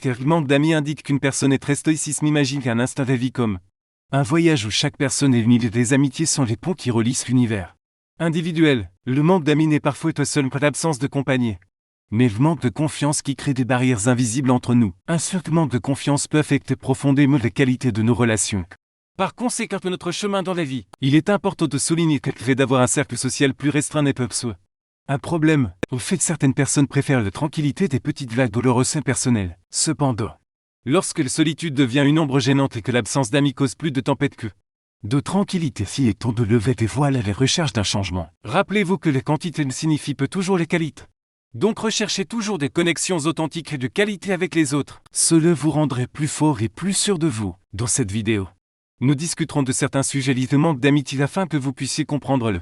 Le manque d'amis indique qu'une personne est très stoïcisme imagine qu'un instinct de vie comme un voyage où chaque personne est unie et des amitiés sont les ponts qui relient l'univers. Individuel, le manque d'amis n'est parfois que seul l'absence de compagnie. Mais le manque de confiance qui crée des barrières invisibles entre nous. Un certain manque de confiance peut affecter profondément les qualités de nos relations. Par conséquent, notre chemin dans la vie, il est important de souligner que le fait d'avoir un cercle social plus restreint n'est pas un problème, au fait que certaines personnes préfèrent la tranquillité des petites vagues douloureuses et personnelles. Cependant, lorsque la solitude devient une ombre gênante et que l'absence d'amis cause plus de tempêtes que de tranquillité, il est temps de lever les voiles à la recherche d'un changement. Rappelez-vous que la quantité ne signifie pas toujours les qualités. Donc recherchez toujours des connexions authentiques et de qualité avec les autres. Cela vous rendrait plus fort et plus sûr de vous. Dans cette vidéo, nous discuterons de certains sujets liés au manque d'amitié afin que vous puissiez comprendre le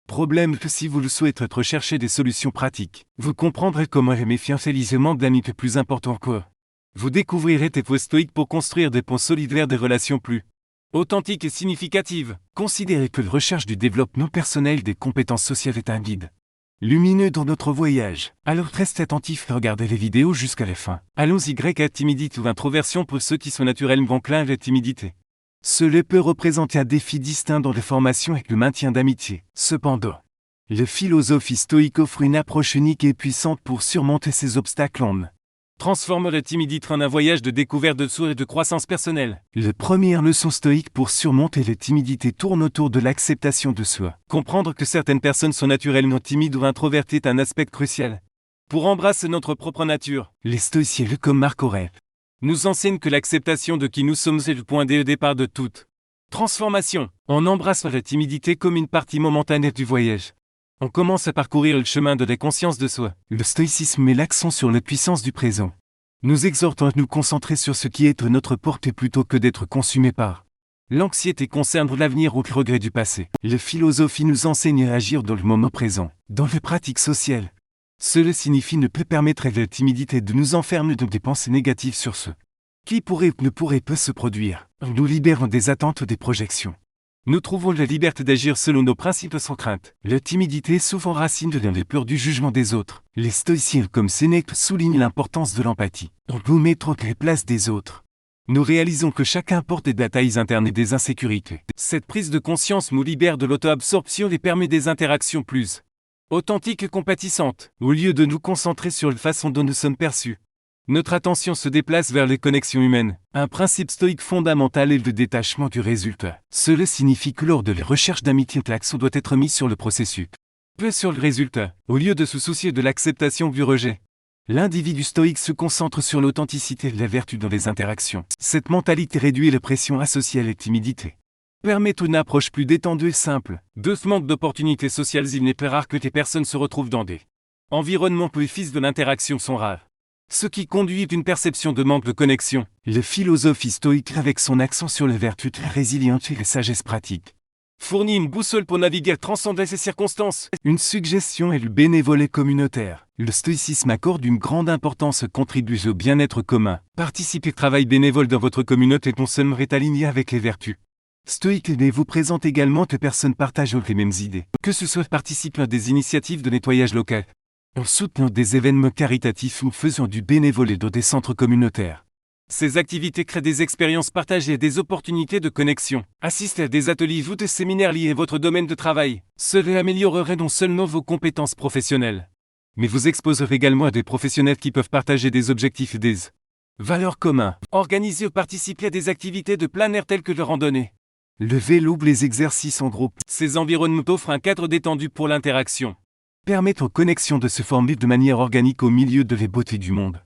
problème que si vous le souhaitez rechercher des solutions pratiques. Vous comprendrez comment aimer le manque d'amitié plus important que vous découvrirez des voies stoïques pour construire des ponts solides vers des relations plus authentiques et significatives. Considérez que la recherche du développement personnel des compétences sociales est un guide lumineux dans notre voyage. Alors restez attentifs et regardez les vidéos jusqu'à la fin. Allons-y. À timidité ou introversion pour ceux qui sont naturellement enclins à la timidité. Cela peut représenter un défi distinct dans les formations et le maintien d'amitié. Cependant, la philosophie stoïque offre une approche unique et puissante pour surmonter ces obstacles en transforme la timidité en un voyage de découverte de soi et de croissance personnelle. La première leçon stoïque pour surmonter la timidité tourne autour de l'acceptation de soi. Comprendre que certaines personnes sont naturellement timides ou introverties est un aspect crucial. Pour embrasser notre propre nature, les stoïciens comme Marc Aurèle nous enseignent que l'acceptation de qui nous sommes est le point de départ de toute transformation. On embrasse la timidité comme une partie momentanée du voyage. On commence à parcourir le chemin de la conscience de soi. Le stoïcisme met l'accent sur la puissance du présent, nous exhortant à nous concentrer sur ce qui est à notre portée plutôt que d'être consumé par l'anxiété concerne l'avenir ou le regret du passé. La philosophie nous enseigne à agir dans le moment présent. Dans les pratiques sociales, cela signifie ne pas permettre à la timidité de nous enfermer dans des pensées négatives sur ce qui pourrait ou ne pourrait pas se produire. Nous libérons des attentes ou des projections. Nous trouvons la liberté d'agir selon nos principes sans crainte. La timidité est souvent racine de les peurs du jugement des autres. Les stoïciens comme Sénèque soulignent l'importance de l'empathie. On nous mettre à la place des autres. Nous réalisons que chacun porte des batailles internes et des insécurités. Cette prise de conscience nous libère de l'auto-absorption et permet des interactions plus authentiques et compatissantes. Au lieu de nous concentrer sur la façon dont nous sommes perçus, notre attention se déplace vers les connexions humaines. Un principe stoïque fondamental est le détachement du résultat. Cela signifie que lors de la recherche d'amitié, l'accent doit être mis sur le processus, peu sur le résultat, au lieu de se soucier de l'acceptation du rejet. L'individu stoïque se concentre sur l'authenticité et la vertu dans les interactions. Cette mentalité réduit la pression associée à la timidité, permet une approche plus détendue et simple. De ce manque d'opportunités sociales, il n'est pas rare que les personnes se retrouvent dans des environnements peu fils de l'interaction sont rares. Ce qui conduit à une perception de manque de connexion. La philosophie stoïque, avec son accent sur les vertus très résilientes et la sagesse pratique, fournit une boussole pour naviguer, transcender ces circonstances. Une suggestion est le bénévolat communautaire. Le stoïcisme accorde une grande importance à contribuer au bien-être commun. Participer au travail bénévole dans votre communauté non seulement est aligné avec les vertus stoïques, mais vous présente également que personne partage les mêmes idées. Que ce soit participer à des initiatives de nettoyage local, en soutenant des événements caritatifs ou faisant du bénévolat dans des centres communautaires. Ces activités créent des expériences partagées et des opportunités de connexion. Assistez à des ateliers ou des séminaires liés à votre domaine de travail. Cela améliorerait non seulement vos compétences professionnelles, mais vous exposerez également à des professionnels qui peuvent partager des objectifs et des valeurs communs. Organisez ou participez à des activités de plein air telles que la randonnée, le vélo ou les exercices en groupe. Ces environnements offrent un cadre détendu pour l'interaction, permettent aux connexions de se former de manière organique au milieu de la beauté du monde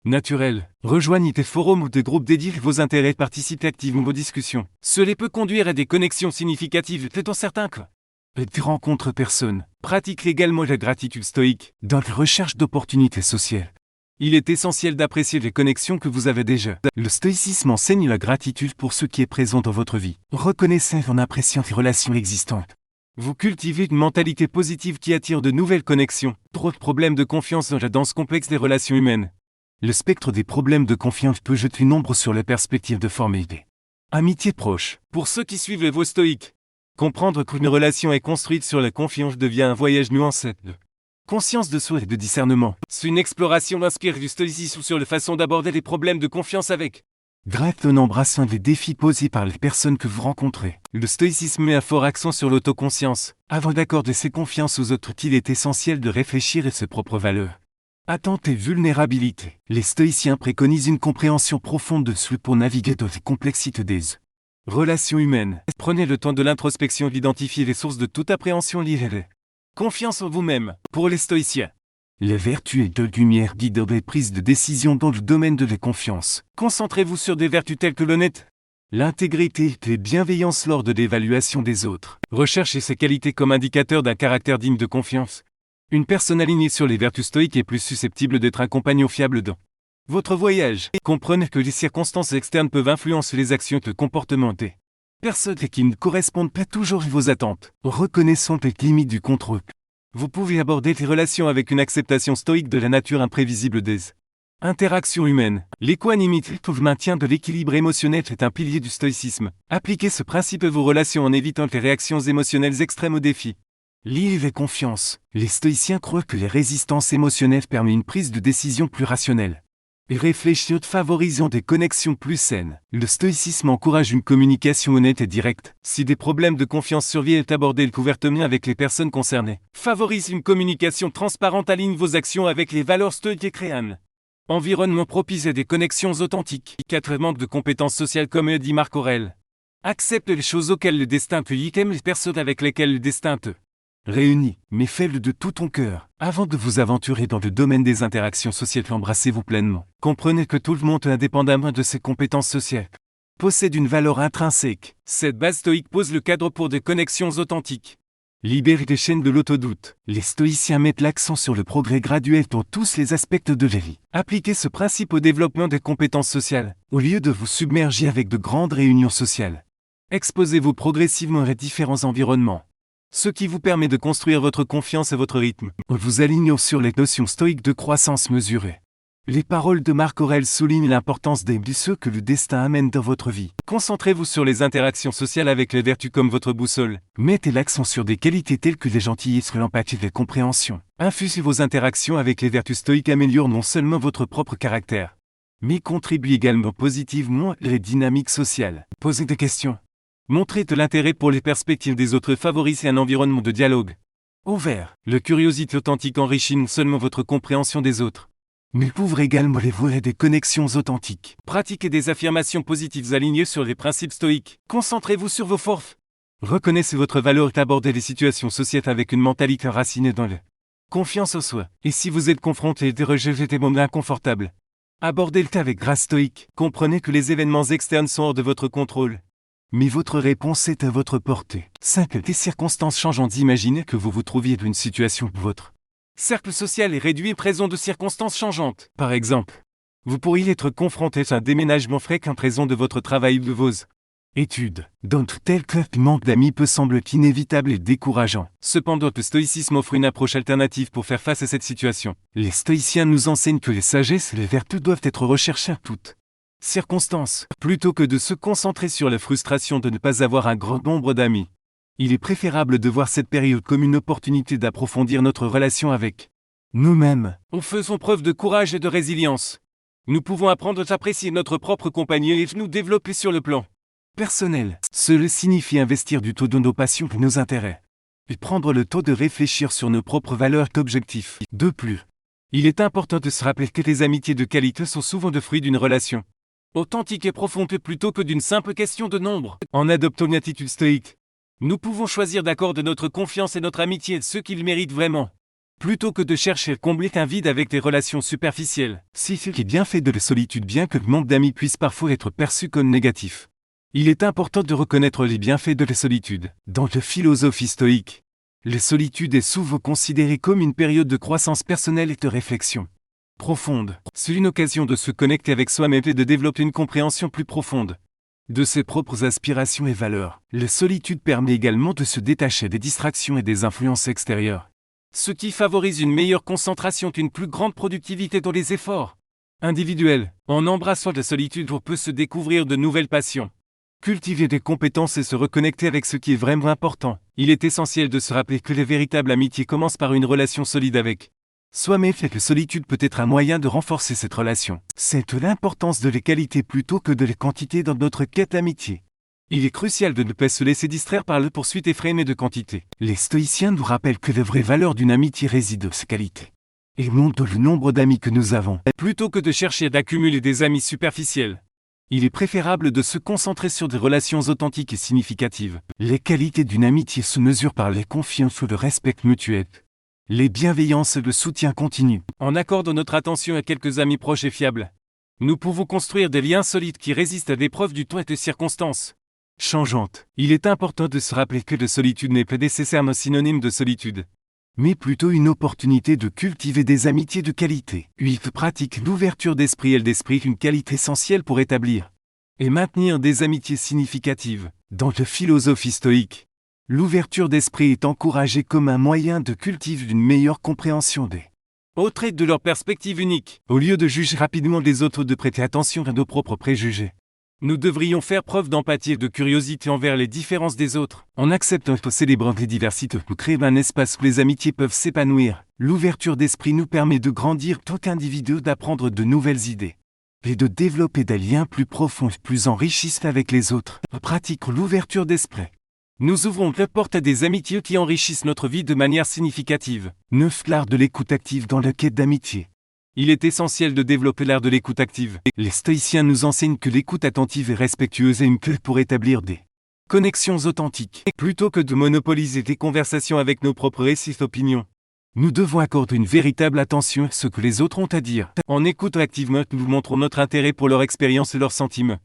naturel. Rejoignez des forums ou des groupes dédiés à vos intérêts, participez activement aux discussions. Cela peut conduire à des connexions significatives, dans certains cas. Des rencontres personnes. Pratiquez également la gratitude stoïque dans la recherche d'opportunités sociales. Il est essentiel d'apprécier les connexions que vous avez déjà. Le stoïcisme enseigne la gratitude pour ce qui est présent dans votre vie. Reconnaissez en appréciant les relations existantes. Vous cultivez une mentalité positive qui attire de nouvelles connexions. Trop de problèmes de confiance dans la danse complexe des relations humaines. Le spectre des problèmes de confiance peut jeter une ombre sur la perspective de former des amitiés proches. Pour ceux qui suivent les voies stoïques, comprendre qu'une relation est construite sur la confiance devient un voyage nuancé. conscience de soi et de discernement. C'est une exploration inspirée du stoïcisme sur la façon d'aborder les problèmes de confiance avec grâce en embrassant les défis posés par les personnes que vous rencontrez. Le stoïcisme met un fort accent sur l'autoconscience. Avant d'accorder ses confiances aux autres, il est essentiel de réfléchir à ses propres valeurs, attentes et vulnérabilités. Les stoïciens préconisent une compréhension profonde de soi pour naviguer dans les complexités des relations humaines. Prenez le temps de l'introspection d'identifier les sources de toute appréhension liée à la confiance en vous-même. Pour les stoïciens, les vertus et de lumière guident les prises de décision dans le domaine de la confiance. Concentrez-vous sur des vertus telles que l'honnêteté, l'intégrité et la bienveillance lors de l'évaluation des autres. Recherchez ces qualités comme indicateurs d'un caractère digne de confiance. Une personne alignée sur les vertus stoïques est plus susceptible d'être un compagnon fiable dans votre voyage. Comprenez que les circonstances externes peuvent influencer les actions et le comportement des personnes qui ne correspondent pas toujours à vos attentes. Reconnaissons les limites du contrôle. Vous pouvez aborder les relations avec une acceptation stoïque de la nature imprévisible des interactions humaines. L'équanimité ou le maintien de l'équilibre émotionnel est un pilier du stoïcisme. Appliquez ce principe à vos relations en évitant les réactions émotionnelles extrêmes aux défis liés à confiance. Les stoïciens croient que les résistances émotionnelles permettent une prise de décision plus rationnelle et réfléchir, favorisant des connexions plus saines. Le stoïcisme encourage une communication honnête et directe. Si des problèmes de confiance surviennent, abordez ouvertement avec les personnes concernées. Favorise une communication transparente, aligne vos actions avec les valeurs stoïques et créables. Environnement propice à des connexions authentiques. 4 manque de compétences sociales comme dit Marc Aurèle. Accepte les choses auxquelles le destin te lie, aime les personnes avec lesquelles le destin te réunit, mais faites-le de tout ton cœur. Avant de vous aventurer dans le domaine des interactions sociales, embrassez-vous pleinement. Comprenez que tout le monde, indépendamment de ses compétences sociales, possède une valeur intrinsèque. Cette base stoïque pose le cadre pour des connexions authentiques. Libérez des chaînes de l'autodoute. Les stoïciens mettent l'accent sur le progrès graduel dans tous les aspects de la vie. Appliquez ce principe au développement des compétences sociales, au lieu de vous submerger avec de grandes réunions sociales. Exposez-vous progressivement à différents environnements, ce qui vous permet de construire votre confiance à votre rythme, en vous alignant sur les notions stoïques de croissance mesurée. Les paroles de Marc Aurèle soulignent l'importance d'aimer ceux que le destin amène dans votre vie. Concentrez-vous sur les interactions sociales avec les vertus comme votre boussole. Mettez l'accent sur des qualités telles que la gentillesse, l'empathie et la compréhension. Infusez vos interactions avec les vertus stoïques améliorent non seulement votre propre caractère, mais contribuent également positivement à la dynamique sociale. Posez des questions. Montrez de l'intérêt pour les perspectives des autres, favorisez un environnement de dialogue ouvert. La curiosité authentique enrichit non seulement votre compréhension des autres, mais ouvre également les voies des connexions authentiques. Pratiquez des affirmations positives alignées sur les principes stoïques. Concentrez-vous sur vos forces. Reconnaissez votre valeur et abordez les situations sociales avec une mentalité enracinée dans la confiance en soi. Et si vous êtes confronté à des rejets et des moments inconfortables, abordez-le avec grâce stoïque. Comprenez que les événements externes sont hors de votre contrôle, mais votre réponse est à votre portée. 5. Des circonstances changeantes. Imaginez que vous vous trouviez dans une situation où votre cercle social est réduit en raison de circonstances changeantes. Par exemple, vous pourriez être confronté à un déménagement fréquent en raison de votre travail ou de vos études. Dans de tels cas, le manque d'amis peut sembler inévitable et décourageant. Cependant, le stoïcisme offre une approche alternative pour faire face à cette situation. Les stoïciens nous enseignent que les sagesses et les vertus doivent être recherchées à toutes circonstances. Plutôt que de se concentrer sur la frustration de ne pas avoir un grand nombre d'amis, il est préférable de voir cette période comme une opportunité d'approfondir notre relation avec nous-mêmes. En faisant preuve de courage et de résilience, nous pouvons apprendre à apprécier notre propre compagnie et nous développer sur le plan personnel. Cela signifie investir du temps dans nos passions et nos intérêts, et prendre le temps de réfléchir sur nos propres valeurs et objectifs. De plus, il est important de se rappeler que les amitiés de qualité sont souvent le fruit d'une relation authentique et profonde plutôt que d'une simple question de nombre. En adoptant une attitude stoïque, nous pouvons choisir d'accorder notre confiance et notre amitié à ceux qui le méritent vraiment, plutôt que de chercher à combler un vide avec des relations superficielles. Si ce qui est bien fait de la solitude, bien que le manque d'amis puisse parfois être perçu comme négatif, il est important de reconnaître les bienfaits de la solitude. Dans la philosophie stoïque, la solitude est souvent considérée comme une période de croissance personnelle et de réflexion profonde. C'est une occasion de se connecter avec soi-même et de développer une compréhension plus profonde de ses propres aspirations et valeurs. La solitude permet également de se détacher des distractions et des influences extérieures, ce qui favorise une meilleure concentration et une plus grande productivité dans les efforts individuels. En embrassant la solitude, on peut se découvrir de nouvelles passions, Cultiver des compétences et se reconnecter avec ce qui est vraiment important. Il est essentiel de se rappeler que les véritables amitiés commencent par une relation solide avec soi-même et que la solitude peut être un moyen de renforcer cette relation. C'est l'importance de les qualités plutôt que de les quantités dans notre quête d'amitié. Il est crucial de ne pas se laisser distraire par la poursuite effrénée de quantité. Les stoïciens nous rappellent que la vraie valeur d'une amitié réside dans ses qualités et non dans le nombre d'amis que nous avons. Plutôt que de chercher d'accumuler des amis superficiels, il est préférable de se concentrer sur des relations authentiques et significatives. Les qualités d'une amitié se mesurent par les confiances ou le respect mutuel, les bienveillances et le soutien continu. En accordant notre attention à quelques amis proches et fiables, nous pouvons construire des liens solides qui résistent à l'épreuve du temps et des circonstances changeantes. Il est important de se rappeler que la solitude n'est pas nécessairement synonyme de solitude, mais plutôt une opportunité de cultiver des amitiés de qualité. 8. Pratique l'ouverture d'esprit et d'esprit, une qualité essentielle pour établir et maintenir des amitiés significatives. Dans la philosophie stoïque, l'ouverture d'esprit est encouragée comme un moyen de cultiver une meilleure compréhension des autres et de leur perspective unique. Au lieu de juger rapidement les autres ou de prêter attention à nos propres préjugés, nous devrions faire preuve d'empathie et de curiosité envers les différences des autres. En acceptant et célébrant les diversités, nous créons un espace où les amitiés peuvent s'épanouir. L'ouverture d'esprit nous permet de grandir en tant qu'individu, d'apprendre de nouvelles idées et de développer des liens plus profonds et plus enrichissants avec les autres. Pratiquons l'ouverture d'esprit. Nous ouvrons la porte à des amitiés qui enrichissent notre vie de manière significative. 9. L'art de l'écoute active dans la quête d'amitié. Il est essentiel de développer l'art de l'écoute active. Les stoïciens nous enseignent que l'écoute attentive et respectueuse est une clé pour établir des connexions authentiques. Plutôt que de monopoliser des conversations avec nos propres récits et opinions, nous devons accorder une véritable attention à ce que les autres ont à dire. En écoutant activement, nous montrons notre intérêt pour leur expérience et leurs sentiments,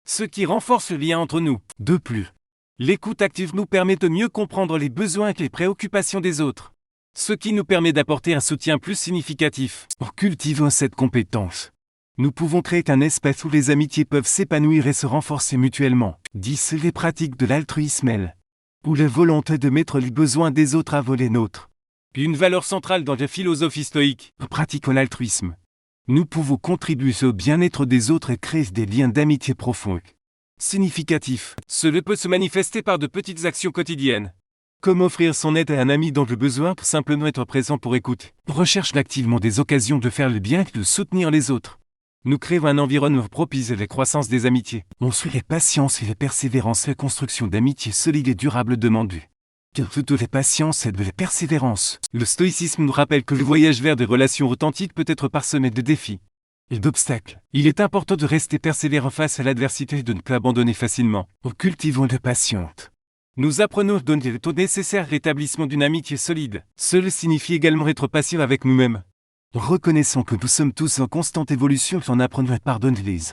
ce qui renforce le lien entre nous. De plus, l'écoute active nous permet de mieux comprendre les besoins et les préoccupations des autres, ce qui nous permet d'apporter un soutien plus significatif. En cultivant cette compétence, nous pouvons créer un espace où les amitiés peuvent s'épanouir et se renforcer mutuellement. 10. Les pratiques de l'altruisme, où la volonté de mettre les besoins des autres avant les nôtres. Une valeur centrale dans la philosophie stoïque. Pratiquons l'altruisme. Nous pouvons contribuer au bien-être des autres et créer des liens d'amitié profonds, significatifs. Cela peut se manifester par de petites actions quotidiennes, comme offrir son aide à un ami dans le besoin, ou simplement être présent pour écouter. Recherche activement des occasions de faire le bien et de soutenir les autres. Nous créons un environnement propice à la croissance des amitiés. On suit la patience et la persévérance, la construction d'amitiés solides et durables demandent de la patience et de la persévérance. Le stoïcisme nous rappelle que le voyage vers des relations authentiques peut être parsemé de défis et d'obstacles. Il est important de rester persévérant face à l'adversité et de ne pas abandonner facilement. Cultivons la patience. Nous apprenons à donner le temps nécessaire à l'établissement d'une amitié solide. Cela signifie également être patient avec nous-mêmes. Reconnaissons que nous sommes tous en constante évolution et en apprenant à pardonner les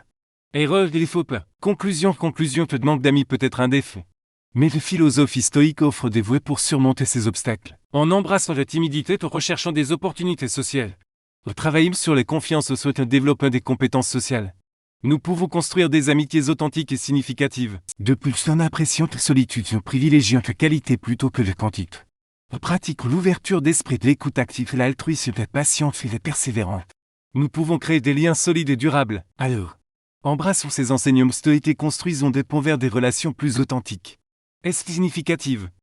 erreurs et les faux pas. Conclusion, le manque d'amis peut être un défaut, mais la philosophie stoïque offre des voies pour surmonter ces obstacles. En embrassant la timidité, en recherchant des opportunités sociales, en travaillant sur les confiances en développant des compétences sociales, nous pouvons construire des amitiés authentiques et significatives. De plus, en appréciant la solitude, en privilégiant la qualité plutôt que la quantité. Pratiquons l'ouverture d'esprit, de l'écoute active, l'altruisme, la patience et la persévérance. Nous pouvons créer des liens solides et durables. Alors, embrassons ces enseignements stoïques et construisons des ponts vers des relations plus authentiques et significatives.